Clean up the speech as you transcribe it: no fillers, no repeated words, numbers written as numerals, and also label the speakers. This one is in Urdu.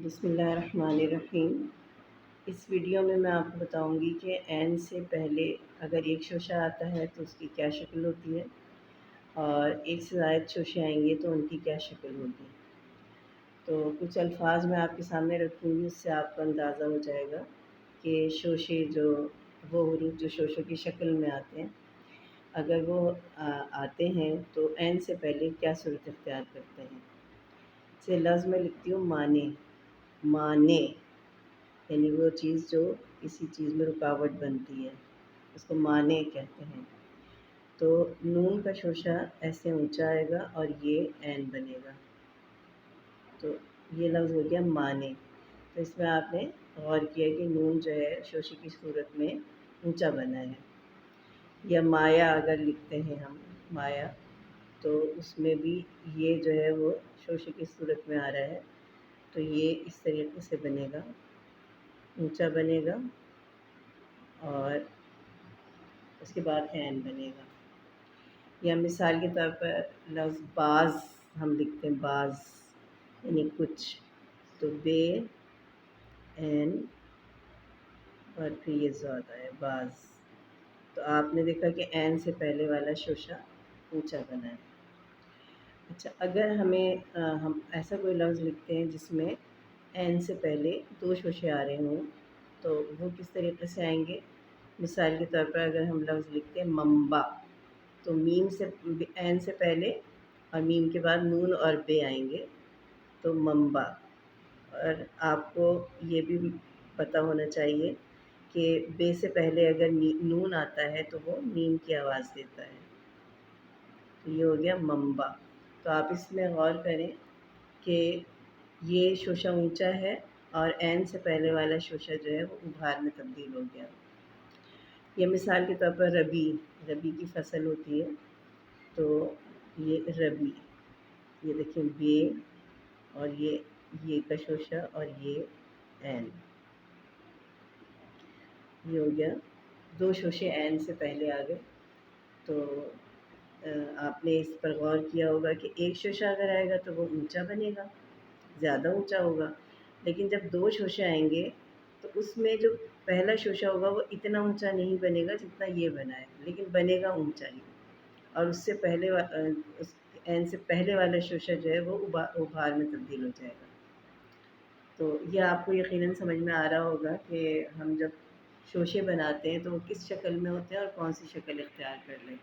Speaker 1: بسم اللہ الرحمن الرحیم۔ اس ویڈیو میں آپ کو بتاؤں گی کہ عین سے پہلے اگر ایک شوشہ آتا ہے تو اس کی کیا شکل ہوتی ہے، اور ایک سے زائد شوشے آئیں گے تو ان کی کیا شکل ہوگی۔ تو کچھ الفاظ میں آپ کے سامنے رکھوں گی، اس سے آپ کو اندازہ ہو جائے گا کہ شوشے وہ حروف جو شوشوں کی شکل میں آتے ہیں، اگر وہ آتے ہیں تو عین سے پہلے کیا صورت اختیار کرتے ہیں۔ سے لفظ میں لکھتی ہوں مانے، یعنی وہ چیز جو کسی چیز میں رکاوٹ بنتی ہے، اس کو مانے کہتے ہیں۔ تو نون کا شوشہ ایسے اونچا آئے گا اور یہ عین بنے گا، تو یہ لفظ ہو گیا مانے۔ تو اس میں آپ نے غور کیا کہ نون جو ہے شوشے کی صورت میں اونچا بنا ہے۔ یا مایا اگر لکھتے ہیں ہم مایا، تو اس میں بھی یہ جو ہے وہ شوشے کی صورت میں آ رہا ہے، تو یہ اس طریقے سے بنے گا، اونچا بنے گا اور اس کے بعد عین بنے گا۔ یا مثال کے طور پر لفظ باز ہم لکھتے ہیں، باز یعنی کچھ، تو بے عین اور پھر یہ زیادہ ہے باز، تو آپ نے دیکھا کہ عین سے پہلے والا شوشہ اونچا بنا ہے۔ اچھا، اگر ہم ایسا کوئی لفظ لکھتے ہیں جس میں عین سے پہلے دو شوشے آ رہے ہوں، تو وہ کس طریقے سے آئیں گے۔ مثال کے طور پر اگر ہم لفظ لکھتے ہیں منبع، تو میم سے عین سے پہلے اور میم کے بعد نون اور بے آئیں گے، تو منبع۔ اور آپ کو یہ بھی پتہ ہونا چاہیے کہ بے سے پہلے اگر نون آتا ہے تو وہ میم کی آواز دیتا ہے، تو یہ ہو گیا منبع۔ تو آپ اس میں غور کریں کہ یہ شوشہ اونچا ہے اور عین سے پہلے والا شوشہ جو ہے وہ ابھار میں تبدیل ہو گیا۔ یہ مثال کے طور پر ربی کی فصل ہوتی ہے، تو یہ ربی، یہ دیکھیں بے اور یہ کا شوشہ اور یہ عین، یہ ہو گیا دو شوشے عین سے پہلے آ گئے۔ تو آپ نے اس پر غور کیا ہوگا کہ ایک شوشہ اگر آئے گا تو وہ اونچا بنے گا، زیادہ اونچا ہوگا، لیکن جب دو شوشے آئیں گے تو اس میں جو پہلا شوشہ ہوگا وہ اتنا اونچا نہیں بنے گا جتنا یہ بنا ہے، لیکن بنے گا اونچا ہی، اور اس سے پہلے اس عین سے پہلے والا شوشہ جو ہے وہ ابھار میں تبدیل ہو جائے گا۔ تو یہ آپ کو یقیناً سمجھ میں آ رہا ہوگا کہ ہم جب شوشے بناتے ہیں تو وہ کس شکل میں ہوتے ہیں اور کون سی شکل اختیار کر لیں۔